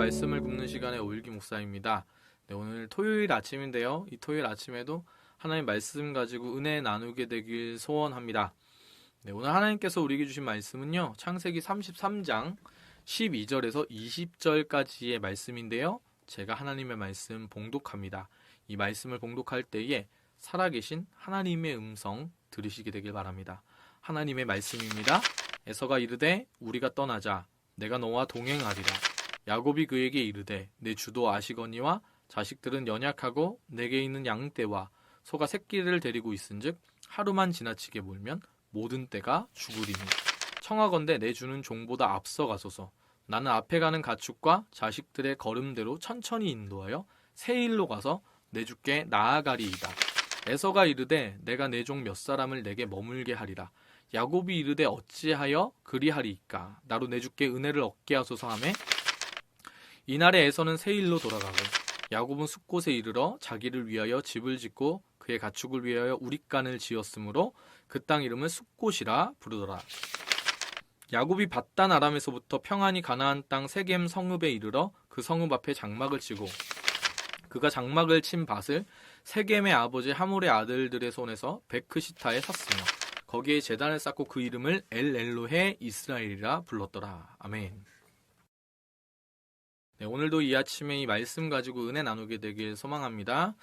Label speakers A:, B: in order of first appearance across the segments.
A: 말씀을 굽는 시간의 오일기 목사입니다. 네, 오늘 토요일 아침인데요. 이 토요일 아침에도 하나님 말씀 가지고 은혜 나누게 되길 소원합니다. 네, 오늘 하나님께서 우리에게 주신 말씀은요. 창세기 33장 12절에서 20절까지의 말씀인데요. 제가 하나님의 말씀 봉독합니다. 이 말씀을 봉독할 때에 살아계신 하나님의 음성 들으시게 되길 바랍니다. 하나님의 말씀입니다. 에서가 이르되 우리가 떠나자 내가 너와 동행하리라. 야곱이 그에게 이르되 내 주도 아시거니와 자식들은 연약하고 내게 있는 양떼와 소가 새끼를 데리고 있은즉 하루만 지나치게 몰면 모든 떼가 죽으리니 청하건대 내 주는 종보다 앞서 가소서. 나는 앞에 가는 가축과 자식들의 걸음대로 천천히 인도하여 세일로 가서 내 주께 나아가리이다. 에서가 이르되 내가 내 종 몇 사람을 내게 머물게 하리라. 야곱이 이르되 어찌하여 그리하리이까. 나로 내 주께 은혜를 얻게 하소서 하매 이날에 에서는 세일로 돌아가고 야곱은 숫곳에 이르러 자기를 위하여 집을 짓고 그의 가축을 위하여 우릿간을 지었으므로 그 땅 이름을 숫곳이라 부르더라. 야곱이 밧단 아람에서부터 평안히 가나안 땅 세겜 성읍에 이르러 그 성읍 앞에 장막을 치고 그가 장막을 친 밭을 세겜의 아버지 하몰의 아들들의 손에서 베크시타에 샀으며 거기에 제단을 쌓고 그 이름을 엘엘로헤 이스라엘이라 불렀더라. 아멘. 네, 오늘도 이 아침에 이 말씀 가지고 은혜 나누게 되길 소망합니다.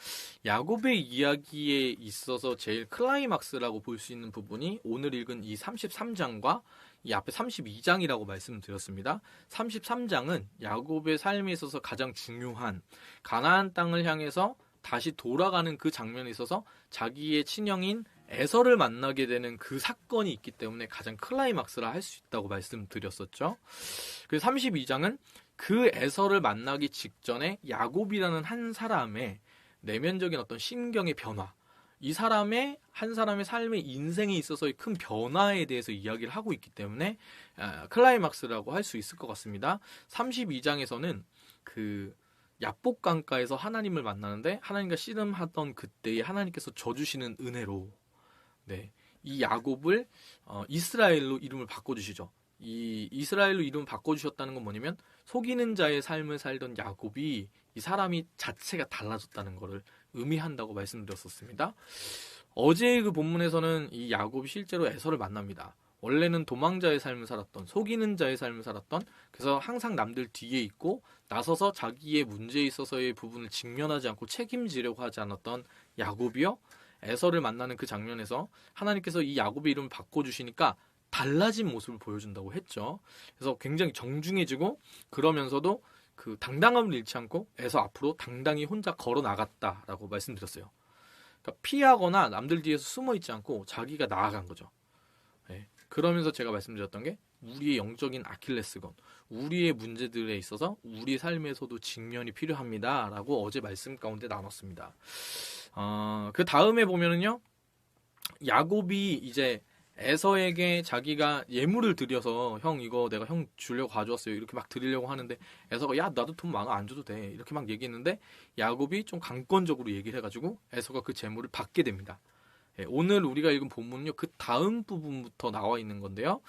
A: 야곱의 이야기에 있어서 제일 클라이막스라고 볼 수 있는 부분이 오늘 읽은 이 33장과 이 앞에 32장이라고 말씀드렸습니다. 33장은 야곱의 삶에 있어서 가장 중요한 가나안 땅을 향해서 다시 돌아가는 그 장면에 있어서 자기의 친형인 에서를 만나게 되는 그 사건이 있기 때문에 가장 클라이막스라 할 수 있다고 말씀드렸었죠. 그래서 32장은 그 에서를 만나기 직전에 야곱이라는 한 사람의 내면적인 어떤 심경의 변화, 이 사람의 한 사람의 삶의 인생에 있어서의 큰 변화에 대해서 이야기를 하고 있기 때문에 클라이막스라고 할 수 있을 것 같습니다. 32장에서는 그 야복 강가에서 하나님을 만나는데 하나님과 씨름하던 그때에 하나님께서 져주시는 은혜로 이 야곱을 이스라엘로 이름을 바꿔주시죠. 이 이스라엘로 이름을 바꿔주셨다는 건 뭐냐면 속이는 자의 삶을 살던 야곱이 이 사람이 자체가 달라졌다는 것을 의미한다고 말씀드렸었습니다. 어제의 그 본문에서는 이 야곱이 실제로 에서를 만납니다. 원래는 도망자의 삶을 살았던, 속이는 자의 삶을 살았던, 그래서 항상 남들 뒤에 있고 나서서 자기의 문제에 있어서의 부분을 직면하지 않고 책임지려고 하지 않았던 야곱이요, 에서를 만나는 그 장면에서 하나님께서 이 야곱의 이름을 바꿔주시니까 달라진 모습을 보여준다고 했죠. 그래서 굉장히 정중해지고 그러면서도 그 당당함을 잃지 않고 에서 앞으로 당당히 혼자 걸어 나갔다라고 말씀드렸어요. 그러니까 피하거나 남들 뒤에서 숨어 있지 않고 자기가 나아간 거죠. 네. 그러면서 제가 말씀드렸던 게 우리의 영적인 아킬레스건, 우리의 문제들에 있어서 우리 삶에서도 직면이 필요합니다라고 어제 말씀 가운데 나눴습니다. 그 다음에 보면은요, 야곱이 이제 에서에게 자기가 예물을 드려서 형 이거 내가 형 주려고 가져왔어요 이렇게 막 드리려고 하는데 에서가 야 나도 돈 많아 안 줘도 돼 이렇게 막 얘기했는데 야곱이 좀 강권적으로 얘기를 해가지고 에서가 그 재물을 받게 됩니다. 오늘 우리가 읽은 본문은요 그 다음 부분부터 나와 있는 건데요.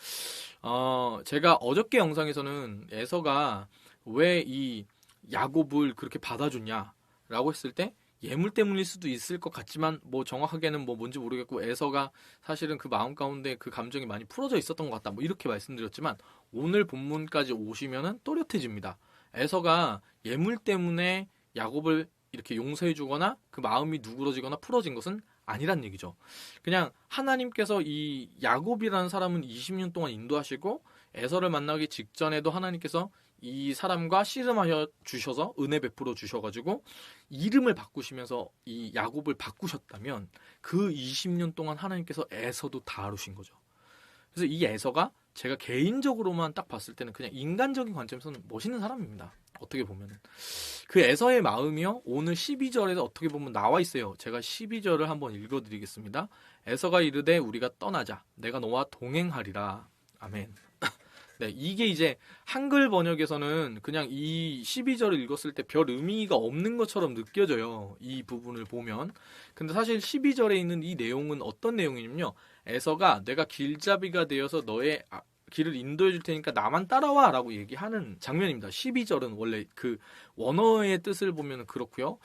A: 제가 어저께 영상에서는 에서가 왜 이 야곱을 그렇게 받아줬냐라고 했을 때 예물 때문일 수도 있을 것 같지만 뭐 정확하게는 뭐 뭔지 모르겠고 에서가 사실은 그 마음 가운데 그 감정이 많이 풀어져 있었던 것 같다 뭐 이렇게 말씀드렸지만 오늘 본문까지 오시면은 또렷해집니다. 에서가 예물 때문에 야곱을 이렇게 용서해 주거나 그 마음이 누그러지거나 풀어진 것은 아니란 얘기죠. 그냥 하나님께서 이 야곱이라는 사람은 20년 동안 인도하시고 에서를 만나기 직전에도 하나님께서 이 사람과 씨름하여 주셔서 은혜 베풀어 주셔가지고 이름을 바꾸시면서 이 야곱을 바꾸셨다면 그 20년 동안 하나님께서 에서도 다루신 거죠. 그래서 이 에서가 제가 개인적으로만 딱 봤을 때는 그냥 인간적인 관점에서는 멋있는 사람입니다. 어떻게 보면은 그 에서의 마음이요 오늘 12절에서 어떻게 보면 나와 있어요. 제가 12절을 한번 읽어드리겠습니다. 에서가 이르되 우리가 떠나자 내가 너와 동행하리라. 아멘. 네, 이게 이제 한글 번역에서는 그냥 이 12절을 읽었을 때 별 의미가 없는 것처럼 느껴져요. 이 부분을 보면. 근데 사실 12절에 있는 이 내용은 어떤 내용이냐면요. 에서가 내가 길잡이가 되어서 너의 길을 인도해 줄 테니까 나만 따라와 라고 얘기하는 장면입니다. 12절은 원래 그 원어의 뜻을 보면 그렇고요.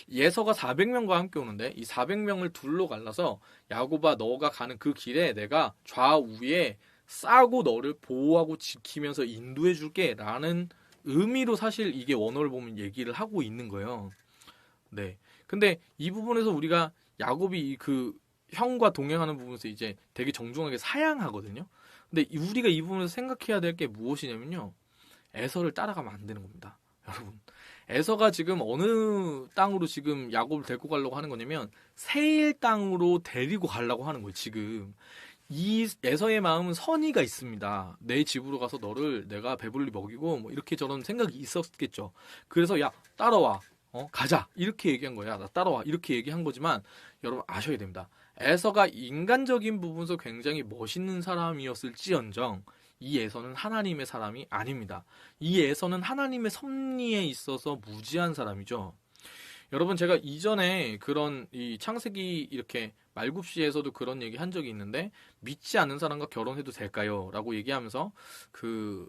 A: 예서가 400명과 함께 오는데 이 400명을 둘로 갈라서 야곱아 너가 가는 그 길에 내가 좌우에 싸고 너를 보호하고 지키면서 인도해 줄게 라는 의미로 사실 이게 원어를 보면 얘기를 하고 있는 거예요. 네. 근데 이 부분에서 우리가 야곱이 그 형과 동행하는 부분에서 이제 되게 정중하게 사양하거든요. 근데 우리가 이 부분에서 생각해야 될 게 무엇이냐면요. 에서를 따라가면 안 되는 겁니다. 여러분. 에서가 지금 어느 땅으로 지금 야곱을 데리고 가려고 하는 거냐면 세일 땅으로 데리고 가려고 하는 거예요. 지금. 이 에서의 마음은 선의가 있습니다. 내 집으로 가서 너를 내가 배불리 먹이고 뭐 이렇게 저런 생각이 있었겠죠. 그래서 야 따라와. 가자. 이렇게 얘기한 거야. 나 따라와. 이렇게 얘기한 거지만 여러분 아셔야 됩니다. 에서가 인간적인 부분에서 굉장히 멋있는 사람이었을지언정 이 에서는 하나님의 사람이 아닙니다. 이 에서는 하나님의 섭리에 있어서 무지한 사람이죠. 여러분 제가 이전에 그런 이 창세기 이렇게 말굽시에서도 그런 얘기 한 적이 있는데 믿지 않는 사람과 결혼해도 될까요? 라고 얘기하면서 그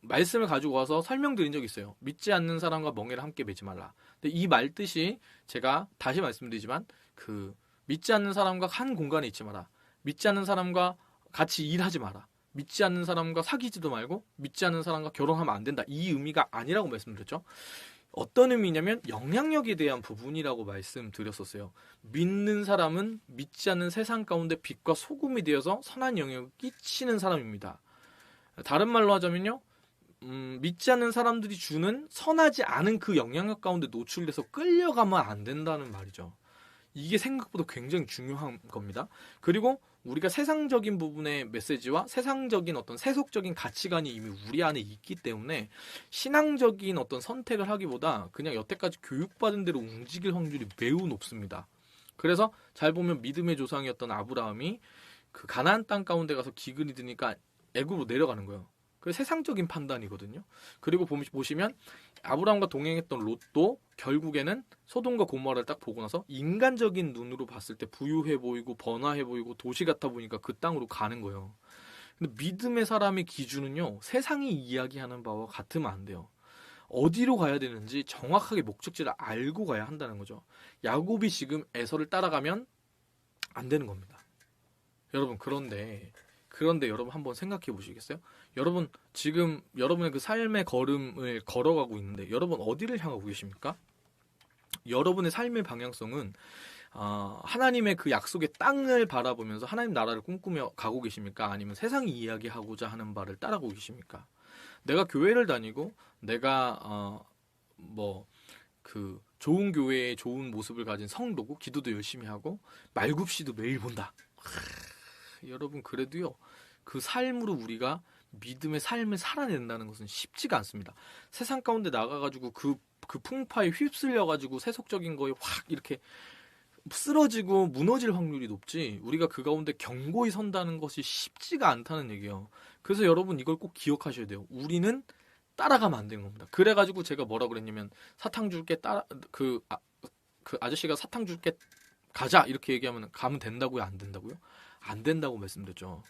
A: 말씀을 가지고 와서 설명드린 적이 있어요. 믿지 않는 사람과 멍에를 함께 매지 말라. 근데 이 말 뜻이 제가 다시 말씀드리지만 그 믿지 않는 사람과 한 공간에 있지 마라. 믿지 않는 사람과 같이 일하지 마라. 믿지 않는 사람과 사귀지도 말고 믿지 않는 사람과 결혼하면 안 된다. 이 의미가 아니라고 말씀드렸죠. 어떤 의미냐면 영향력에 대한 부분이라고 말씀드렸었어요. 믿는 사람은 믿지 않는 세상 가운데 빛과 소금이 되어서 선한 영향을 끼치는 사람입니다. 다른 말로 하자면요. 믿지 않는 사람들이 주는 선하지 않은 그 영향력 가운데 노출돼서 끌려가면 안 된다는 말이죠. 이게 생각보다 굉장히 중요한 겁니다. 그리고 우리가 세상적인 부분의 메시지와 세상적인 어떤 세속적인 가치관이 이미 우리 안에 있기 때문에 신앙적인 어떤 선택을 하기보다 그냥 여태까지 교육받은 대로 움직일 확률이 매우 높습니다. 그래서 잘 보면 믿음의 조상이었던 아브라함이 그 가나안 땅 가운데 가서 기근이 드니까 애굽으로 내려가는 거예요. 그 세상적인 판단이거든요. 그리고 보시면 아브라함과 동행했던 롯도 결국에는 소돔과 고모라를 딱 보고 나서 인간적인 눈으로 봤을 때 부유해 보이고 번화해 보이고 도시 같아 보니까 그 땅으로 가는 거예요. 근데 믿음의 사람의 기준은요. 세상이 이야기하는 바와 같으면 안 돼요. 어디로 가야 되는지 정확하게 목적지를 알고 가야 한다는 거죠. 야곱이 지금 에서를 따라가면 안 되는 겁니다. 여러분 그런데 여러분 한번 생각해 보시겠어요? 여러분 지금 여러분의 그 삶의 걸음을 걸어가고 있는데 여러분 어디를 향하고 계십니까? 여러분의 삶의 방향성은 하나님의 그 약속의 땅을 바라보면서 하나님 나라를 꿈꾸며 가고 계십니까? 아니면 세상이 이야기하고자 하는 바를 따라가고 계십니까? 내가 교회를 다니고 내가 좋은 교회의 좋은 모습을 가진 성도고 기도도 열심히 하고 말굽시도 매일 본다. 여러분 그래도요 그 삶으로 우리가 믿음의 삶을 살아낸다는 것은 쉽지가 않습니다. 세상 가운데 나가가지고 그 풍파에 휩쓸려가지고 세속적인 거에 확 이렇게 쓰러지고 무너질 확률이 높지 우리가 그 가운데 견고히 선다는 것이 쉽지가 않다는 얘기예요. 그래서 여러분 이걸 꼭 기억하셔야 돼요. 우리는 따라가면 안 되는 겁니다. 그래가지고 제가 뭐라 그랬냐면 사탕 줄게 그 아저씨가 사탕 줄게 가자 이렇게 얘기하면 가면 된다고요? 안 된다고요? 안 된다고 말씀드렸죠.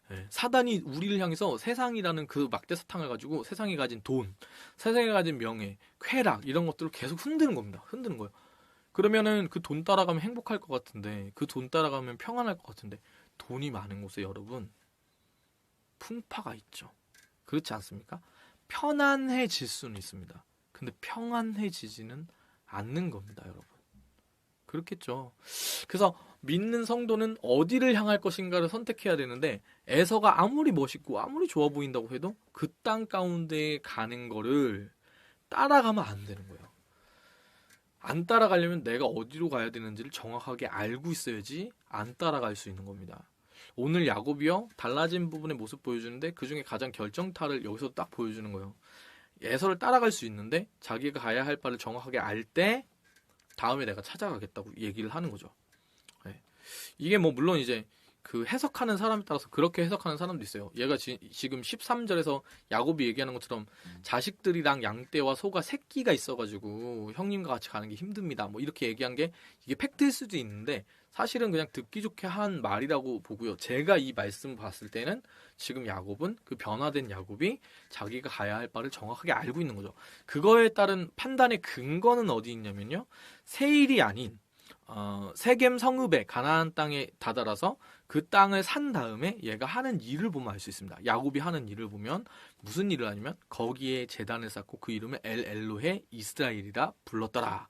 A: 네, 사단이 우리를 향해서 세상이라는 그 막대 사탕을 가지고 세상이 가진 돈, 세상이 가진 명예, 쾌락 이런 것들을 계속 흔드는 겁니다. 흔드는 거예요. 그러면은 그 돈 따라가면 행복할 것 같은데 그 돈 따라가면 평안할 것 같은데 돈이 많은 곳에 여러분 풍파가 있죠. 그렇지 않습니까? 편안해질 수는 있습니다. 근데 평안해지지는 않는 겁니다, 여러분. 그렇겠죠. 그래서 믿는 성도는 어디를 향할 것인가를 선택해야 되는데 에서가 아무리 멋있고 아무리 좋아 보인다고 해도 그 땅 가운데 가는 거를 따라가면 안 되는 거예요. 안 따라가려면 내가 어디로 가야 되는지를 정확하게 알고 있어야지 안 따라갈 수 있는 겁니다. 오늘 야곱이요 달라진 부분의 모습 보여주는데 그중에 가장 결정타를 여기서 딱 보여주는 거예요. 에서를 따라갈 수 있는데 자기가 가야 할 바를 정확하게 알 때 다음에 내가 찾아가겠다고 얘기를 하는 거죠. 네. 이게 뭐 물론 이제 그 해석하는 사람에 따라서 그렇게 해석하는 사람도 있어요. 얘가 지금 13절에서 야곱이 얘기하는 것처럼 자식들이랑 양떼와 소가 새끼가 있어가지고 형님과 같이 가는 게 힘듭니다. 뭐 이렇게 얘기한 게 이게 팩트일 수도 있는데 사실은 그냥 듣기 좋게 한 말이라고 보고요. 제가 이 말씀을 봤을 때는 지금 야곱은 그 변화된 야곱이 자기가 가야 할 바를 정확하게 알고 있는 거죠. 그거에 따른 판단의 근거는 어디 있냐면요. 세일이 아닌 세겜 성읍의 가나안 땅에 다다라서 그 땅을 산 다음에 얘가 하는 일을 보면 알 수 있습니다. 야곱이 하는 일을 보면 무슨 일을 하냐면 거기에 제단을 쌓고 그 이름을 엘 엘로헤 이스라엘이라 불렀더라.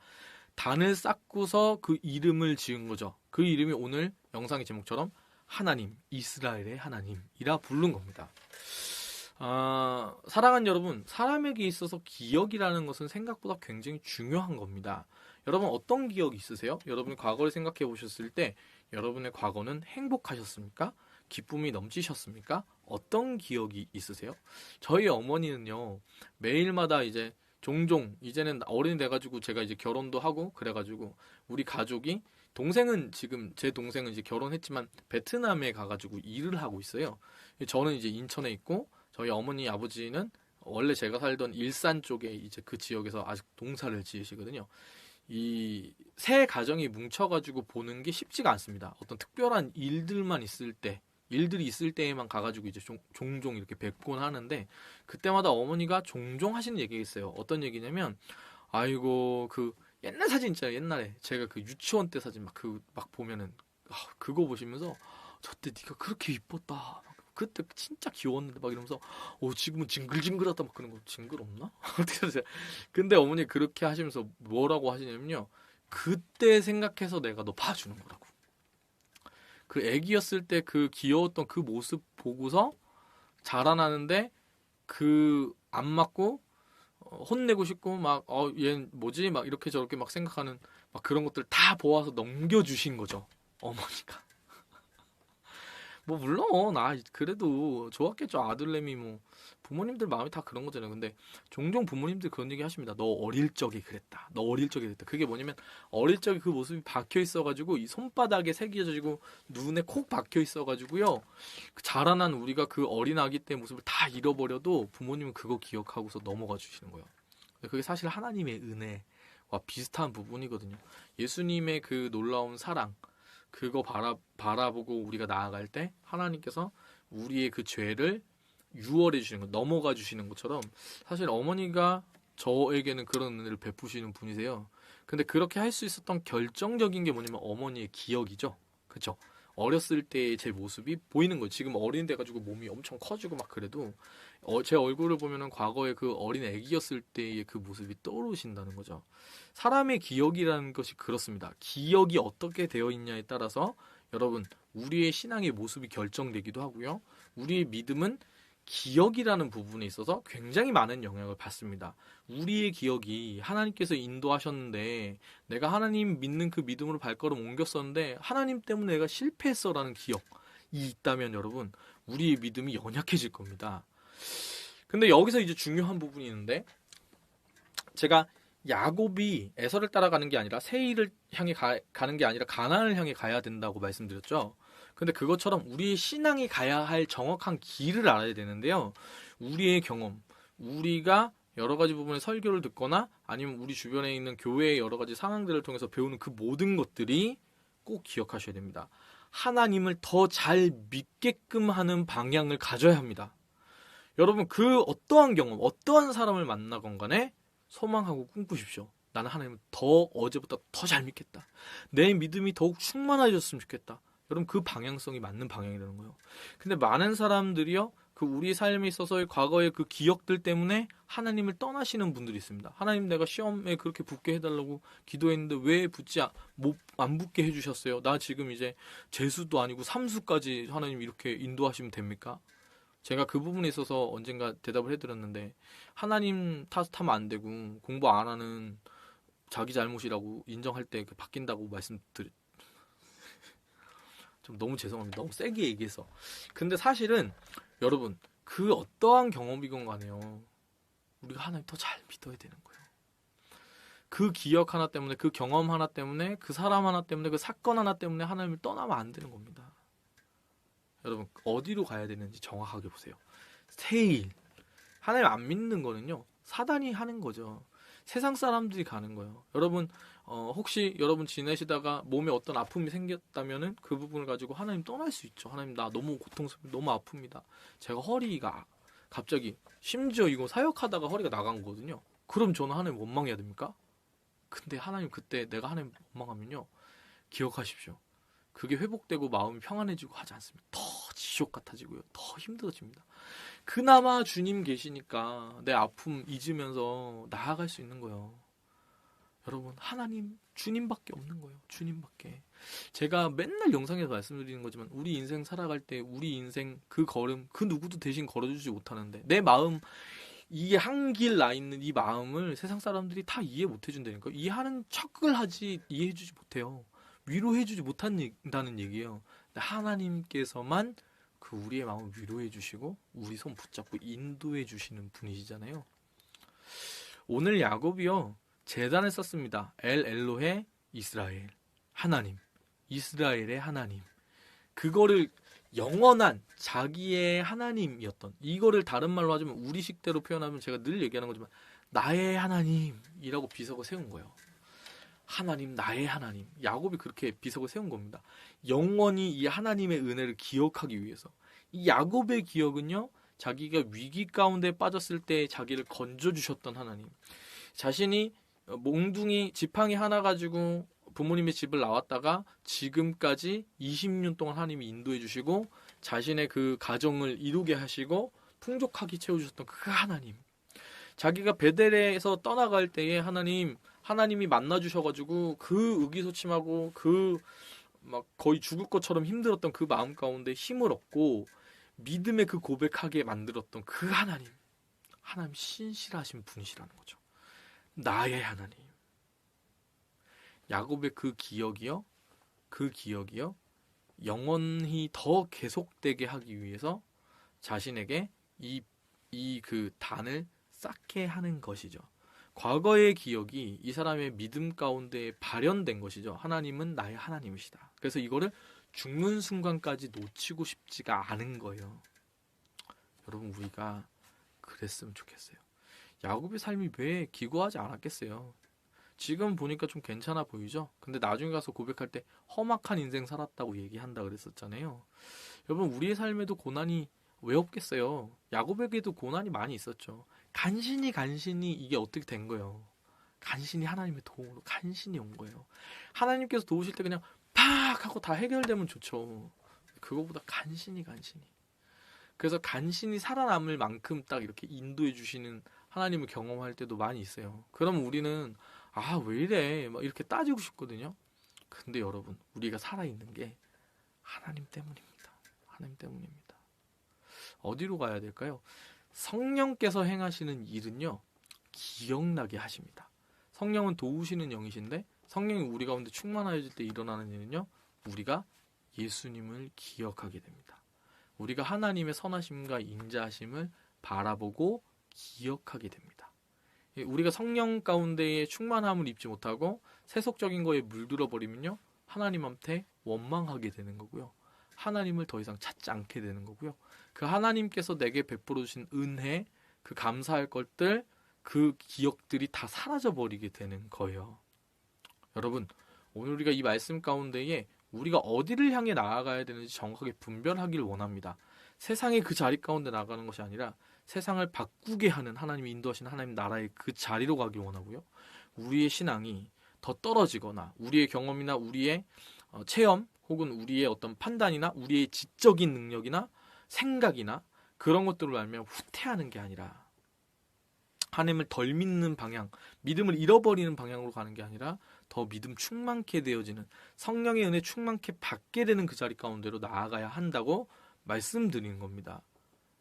A: 단을 쌓고서 그 이름을 지은 거죠. 그 이름이 오늘 영상의 제목처럼 하나님, 이스라엘의 하나님이라 부른 겁니다. 사랑하는 여러분, 사람에게 있어서 기억이라는 것은 생각보다 굉장히 중요한 겁니다. 여러분 어떤 기억이 있으세요? 여러분이 과거를 생각해 보셨을 때 여러분의 과거는 행복하셨습니까? 기쁨이 넘치셨습니까? 어떤 기억이 있으세요? 저희 어머니는요, 매일마다 이제 종종 이제는 어른이 돼가지고 제가 이제 결혼도 하고 그래가지고 우리 가족이 동생은 지금 제 동생은 이제 결혼했지만 베트남에 가가지고 일을 하고 있어요. 저는 이제 인천에 있고 저희 어머니 아버지는 원래 제가 살던 일산 쪽에 이제 그 지역에서 아직 농사를 지으시거든요. 이 세 가정이 뭉쳐가지고 보는 게 쉽지가 않습니다. 어떤 특별한 일들이 있을 때에만 가가지고 이제 종종 이렇게 뵙곤 하는데 그때마다 어머니가 종종 하시는 얘기가 있어요. 어떤 얘기냐면 아이고 그 옛날 사진 있잖아요. 옛날에 제가 그 유치원 때 사진 막 보면은 그거 보시면서 저때 네가 그렇게 이뻤다. 그때 진짜 귀여웠는데 막 이러면서 지금은 징글징글하다 막 그런 거 징그럽나? 어떻게 하세요? 근데 어머니 그렇게 하시면서 뭐라고 하시냐면요. 그때 생각해서 내가 너 봐주는 거라고. 그 애기였을 때 그 귀여웠던 그 모습 보고서 자라나는데 그 안 맞고 혼내고 싶고 얘 뭐지 막 이렇게 저렇게 막 생각하는 막 그런 것들 다 보아서 넘겨주신 거죠 어머니가. 뭐 물론 그래도 좋았겠죠. 아들내미 뭐 부모님들 마음이 다 그런 거잖아요. 근데 종종 부모님들 그런 얘기 하십니다. 너 어릴 적에 그랬다. 너 어릴 적에 그랬다. 그게 뭐냐면 어릴 적에 그 모습이 박혀 있어가지고 이 손바닥에 새겨지고 눈에 콕 박혀 있어가지고요. 자라난 우리가 그 어린 아기 때 모습을 다 잃어버려도 부모님은 그거 기억하고서 넘어가 주시는 거예요. 그게 사실 하나님의 은혜와 비슷한 부분이거든요. 예수님의 그 놀라운 사랑 그거 바라보고 우리가 나아갈 때 하나님께서 우리의 그 죄를 유월해 주시는 것, 넘어가 주시는 것처럼 사실 어머니가 저에게는 그런 은혜를 베푸시는 분이세요. 근데 그렇게 할 수 있었던 결정적인 게 뭐냐면 어머니의 기억이죠. 그쵸? 어렸을 때의 제 모습이 보이는 거예요. 지금 어린 돼 가지고 몸이 엄청 커지고 막 그래도 제 얼굴을 보면은 과거에 그 어린 애기였을 때의 그 모습이 떠오르신다는 거죠. 사람의 기억이라는 것이 그렇습니다. 기억이 어떻게 되어 있냐에 따라서 여러분 우리의 신앙의 모습이 결정되기도 하고요. 우리의 믿음은 기억이라는 부분에 있어서 굉장히 많은 영향을 받습니다. 우리의 기억이 하나님께서 인도하셨는데 내가 하나님 믿는 그 믿음으로 발걸음 옮겼었는데 하나님 때문에 내가 실패했어라는 기억이 있다면 여러분 우리의 믿음이 연약해질 겁니다. 근데 여기서 이제 중요한 부분이 있는데 제가 야곱이 에서를 따라가는 게 아니라 세일을 향해 가는 게 아니라 가나안을 향해 가야 된다고 말씀드렸죠. 근데 그것처럼 우리의 신앙이 가야 할 정확한 길을 알아야 되는데요. 우리의 경험, 우리가 여러 가지 부분의 설교를 듣거나 아니면 우리 주변에 있는 교회의 여러 가지 상황들을 통해서 배우는 그 모든 것들이 꼭 기억하셔야 됩니다. 하나님을 더 잘 믿게끔 하는 방향을 가져야 합니다. 여러분 그 어떠한 경험, 어떠한 사람을 만나건 간에 소망하고 꿈꾸십시오. 나는 하나님을 더 어제보다 더 잘 믿겠다. 내 믿음이 더욱 충만해졌으면 좋겠다. 여러분 그 방향성이 맞는 방향이라는 거예요. 근데 많은 사람들이요. 그 우리 삶에 있어서의 과거의 그 기억들 때문에 하나님을 떠나시는 분들이 있습니다. 하나님 내가 시험에 그렇게 붙게 해달라고 기도했는데 왜 안 붙게 해주셨어요? 나 지금 이제 재수도 아니고 삼수까지 하나님 이렇게 인도하시면 됩니까? 제가 그 부분에 있어서 언젠가 대답을 해드렸는데 하나님 탓하면 안 되고 공부 안 하는 자기 잘못이라고 인정할 때 바뀐다고 좀 너무 죄송합니다. 너무 세게 얘기해서. 근데 사실은 여러분 그 어떠한 경험이건 간에요. 우리가 하나님 더 잘 믿어야 되는 거예요. 그 기억 하나 때문에 그 경험 하나 때문에 그 사람 하나 때문에 그 사건 하나 때문에 하나님을 떠나면 안 되는 겁니다. 여러분 어디로 가야 되는지 정확하게 보세요. 세일. 하나님 안 믿는 거는요. 사단이 하는 거죠. 세상 사람들이 가는 거예요. 여러분 혹시 여러분 지내시다가 몸에 어떤 아픔이 생겼다면은 그 부분을 가지고 하나님 떠날 수 있죠. 하나님 나 너무 고통스럽고 너무 아픕니다. 제가 허리가 갑자기 심지어 이거 사역하다가 허리가 나간 거거든요. 그럼 저는 하나님 원망해야 됩니까? 근데 하나님 그때 내가 하나님 원망하면요. 기억하십시오. 그게 회복되고 마음이 평안해지고 하지 않습니다. 더 지옥 같아지고요. 더 힘들어집니다. 그나마 주님 계시니까 내 아픔 잊으면서 나아갈 수 있는 거예요. 여러분 하나님 주님밖에 없는 거예요. 주님밖에. 제가 맨날 영상에서 말씀드리는 거지만 우리 인생 살아갈 때 우리 인생 그 걸음 그 누구도 대신 걸어주지 못하는데 내 마음 이 한 길 나 있는 이 마음을 세상 사람들이 다 이해 못 해준다니까. 이해하는 척을 하지 이해해주지 못해요. 위로해주지 못한다는 얘기예요. 하나님께서만 그 우리의 마음을 위로해 주시고 우리 손 붙잡고 인도해 주시는 분이시잖아요. 오늘 야곱이요 제단을 썼습니다. 엘 엘로헤 이스라엘 하나님 이스라엘의 하나님 그거를 영원한 자기의 하나님이었던 이거를 다른 말로 하자면 우리 식대로 표현하면 제가 늘 얘기하는 거지만 나의 하나님이라고 비석을 세운 거예요. 하나님 나의 하나님 야곱이 그렇게 비석을 세운 겁니다. 영원히 이 하나님의 은혜를 기억하기 위해서 이 야곱의 기억은요 자기가 위기 가운데 빠졌을 때 자기를 건져주셨던 하나님 자신이 몽둥이 지팡이 하나 가지고 부모님의 집을 나왔다가 지금까지 20년 동안 하나님이 인도해 주시고 자신의 그 가정을 이루게 하시고 풍족하게 채워주셨던 그 하나님 자기가 베델에서 떠나갈 때에 하나님이 만나 주셔가지고 그 의기소침하고 그 막 거의 죽을 것처럼 힘들었던 그 마음 가운데 힘을 얻고 믿음의 그 고백하게 만들었던 그 하나님 신실하신 분이시라는 거죠. 나의 하나님 야곱의 그 기억이요 영원히 더 계속되게 하기 위해서 자신에게 이 그 단을 쌓게 하는 것이죠. 과거의 기억이 이 사람의 믿음 가운데 발현된 것이죠. 하나님은 나의 하나님이시다. 그래서 이거를 죽는 순간까지 놓치고 싶지가 않은 거예요. 여러분 우리가 그랬으면 좋겠어요. 야곱의 삶이 왜 기구하지 않았겠어요. 지금 보니까 좀 괜찮아 보이죠? 근데 나중에 가서 고백할 때 험악한 인생 살았다고 얘기한다 그랬었잖아요. 여러분 우리의 삶에도 고난이 왜 없겠어요? 야곱에게도 고난이 많이 있었죠. 간신히 이게 어떻게 된 거예요? 간신히 하나님의 도움으로 간신히 온 거예요. 하나님께서 도우실 때 그냥 팍 하고 다 해결되면 좋죠. 그거보다 간신히 그래서 간신히 살아남을 만큼 딱 이렇게 인도해 주시는 하나님을 경험할 때도 많이 있어요. 그럼 우리는 왜 이래 막 이렇게 따지고 싶거든요. 근데 여러분 우리가 살아있는 게 하나님 때문입니다. 하나님 때문입니다. 어디로 가야 될까요? 성령께서 행하시는 일은요 기억나게 하십니다. 성령은 도우시는 영이신데 성령이 우리 가운데 충만하여질 때 일어나는 일은요 우리가 예수님을 기억하게 됩니다. 우리가 하나님의 선하심과 인자하심을 바라보고 기억하게 됩니다. 우리가 성령 가운데에 충만함을 입지 못하고 세속적인 거에 물들어 버리면요 하나님한테 원망하게 되는 거고요. 하나님을 더 이상 찾지 않게 되는 거고요. 그 하나님께서 내게 베풀어 주신 은혜, 그 감사할 것들, 그 기억들이 다 사라져 버리게 되는 거예요. 여러분, 오늘 우리가 이 말씀 가운데에 우리가 어디를 향해 나아가야 되는지 정확하게 분별하기를 원합니다. 세상의 그 자리 가운데 나가는 것이 아니라 세상을 바꾸게 하는 하나님이 인도하시는 하나님 나라의 그 자리로 가길 원하고요. 우리의 신앙이 더 떨어지거나 우리의 경험이나 우리의 체험 혹은 우리의 어떤 판단이나 우리의 지적인 능력이나 생각이나 그런 것들을 알면 후퇴하는 게 아니라 하나님을 덜 믿는 방향, 믿음을 잃어버리는 방향으로 가는 게 아니라 더 믿음 충만케 되어지는 성령의 은혜 충만케 받게 되는 그 자리 가운데로 나아가야 한다고 말씀드리는 겁니다.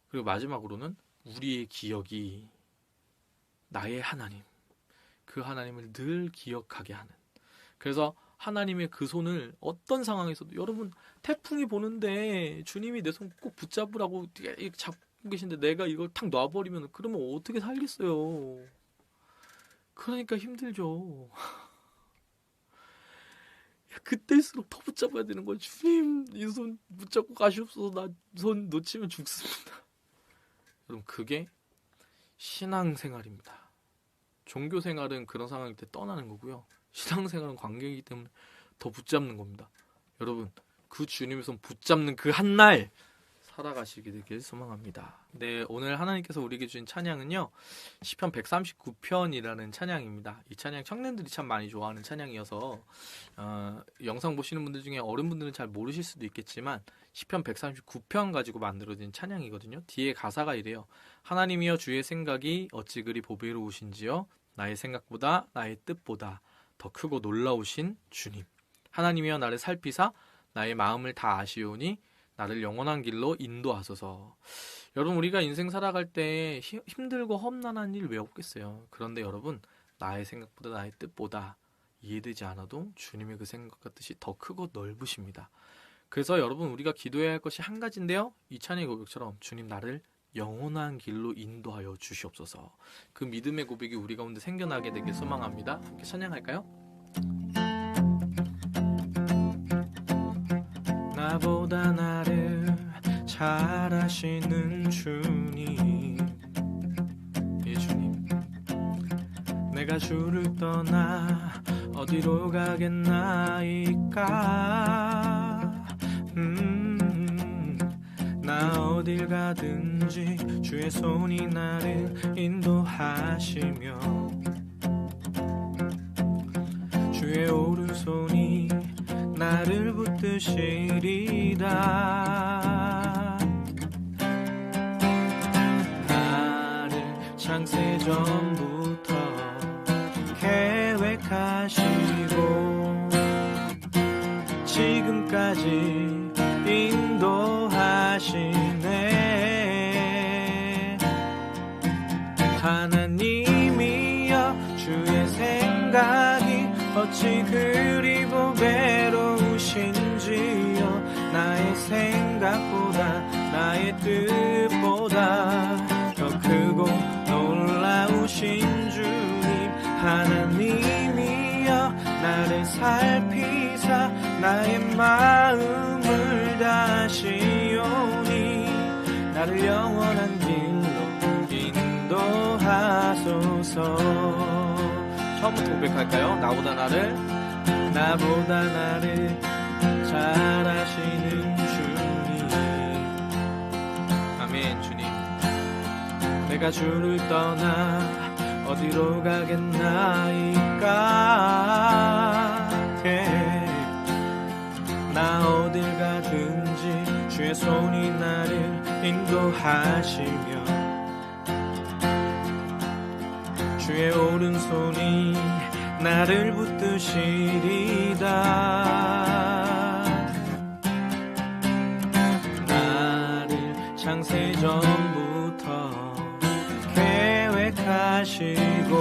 A: 그리고 마지막으로는 우리의 기억이 나의 하나님, 그 하나님을 늘 기억하게 하는 그래서 하나님의 그 손을 어떤 상황에서도 여러분 태풍이 보는데 주님이 내 손 꼭 붙잡으라고 이렇게 잡고 계신데 내가 이걸 탁 놔버리면 그러면 어떻게 살겠어요. 그러니까 힘들죠. 그때일수록 더 붙잡아야 되는 거예요. 주님 이 손 붙잡고 가시옵소서. 나 손 놓치면 죽습니다. 여러분 그게 신앙생활입니다. 종교생활은 그런 상황일 때 떠나는 거고요. 신앙생활은 관계이기 때문에 더 붙잡는 겁니다. 여러분, 그 주님의 손 붙잡는 그 한날 살아가시게 되길 소망합니다. 네, 오늘 하나님께서 우리에게 주신 찬양은요, 시편 139편이라는 찬양입니다. 이 찬양 청년들이 참 많이 좋아하는 찬양이어서 영상 보시는 분들 중에 어른분들은 잘 모르실 수도 있겠지만 시편 139편 가지고 만들어진 찬양이거든요. 뒤에 가사가 이래요. 하나님이여 주의 생각이 어찌 그리 보배로우신지요. 나의 생각보다 나의 뜻보다 더 크고 놀라우신 주님. 하나님이여 나를 살피사 나의 마음을 다 아시오니 나를 영원한 길로 인도하소서. 여러분, 우리가 인생 살아갈 때 힘들고 험난한 일 왜 없겠어요. 그런데 여러분, 나의 생각보다 나의 뜻보다 이해되지 않아도 주님의 그 생각과 뜻이 더 크고 넓으십니다. 그래서 여러분, 우리가 기도해야 할 것이 한 가지인데요, 이 찬양의 고백처럼 주님 나를 영원한 길로 인도하여 주시옵소서. 그 믿음의 고백이 우리 가운데 생겨나게 되길 소망합니다. 함께 찬양할까요? 나보다 나를 잘 아시는 주님, 예 주님, 내가 주를 떠나 어디로 가겠나이까. 나 어딜 가든지 주의 손이 나를 인도하시며 주의 오른손이 나를 붙드시리다. 나를 창세전부터 계획하시고 지금까지 인도하시네. 하나님이여 주의 생각이 어찌 그리 보배로우신지요. 나의 생각보다 나의 뜻보다 더 크고 놀라우신 주님. 하나님이여 나를 살피사 나의 마음을 다시오니 나를 영원한 길로 인도하소서. 처음부터 고백할까요? 나보다 나를 잘 아시는 주님. 아멘. 주님, 내가 주를 떠나 어디로 가겠나이까. 나 어딜 가든지 주의 손이 나를 인도하시며 주의 오른손이 나를 붙드시리다. 나를 창세전부터 계획하시고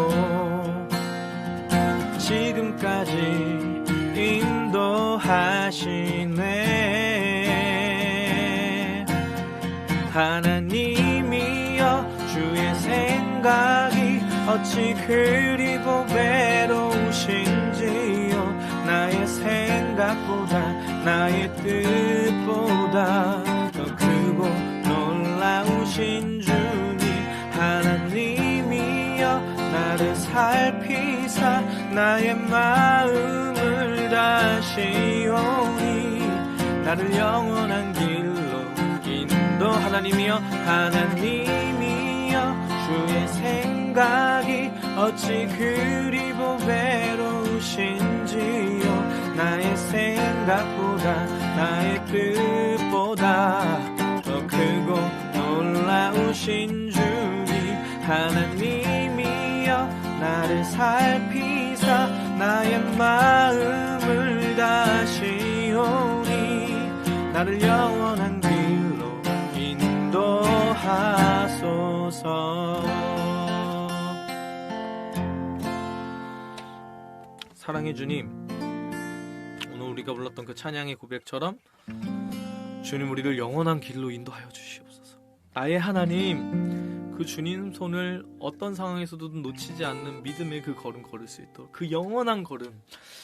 A: 지금까지 인도하시네. 하나님이여 주의 생각이 어찌 그리 보배로우신지요. 나의 생각보다 나의 뜻보다 더 크고 놀라우신 주님. 하나님이여 나를 살피사 나의 마음을 다시오니 나를 영원한 길로 인도. 하나님이여 주의 생각이 어찌 그리 보배로우신지요. 나의 생각보다 나의 뜻보다 더 크고 놀라우신 주님. 하나님이여 나를 살피사 나의 마음을 다시오니 나를 영원한 길로 인도하소서. 사랑의 주님, 오늘 우리가 불렀던 그 찬양의 고백처럼 주님 우리를 영원한 길로 인도하여 주시옵소서. 나의 하나님, 그 주님 손을 어떤 상황에서도 놓치지 않는 믿음의 그 걸음 걸을 수 있도록, 그 영원한 걸음,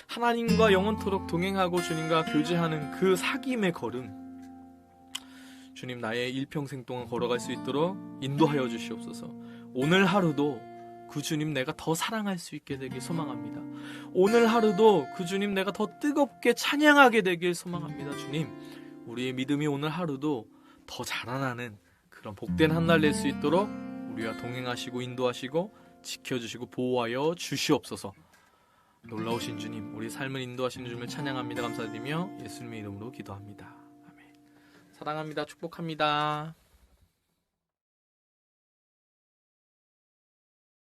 A: 하나님과 영원토록 동행하고 주님과 교제하는 그 사귐의 걸음, 주님 나의 일평생 동안 걸어갈 수 있도록 인도하여 주시옵소서. 오늘 하루도 그 주님 내가 더 사랑할 수 있게 되길 소망합니다. 오늘 하루도 그 주님 내가 더 뜨겁게 찬양하게 되길 소망합니다. 주님, 우리의 믿음이 오늘 하루도 더 자라나는 그런 복된 한 날 될 수 있도록 우리와 동행하시고 인도하시고 지켜주시고 보호하여 주시옵소서. 놀라우신 주님, 우리 삶을 인도하시는 주님을 찬양합니다. 감사드리며 예수님의 이름으로 기도합니다. 아멘. 사랑합니다. 축복합니다.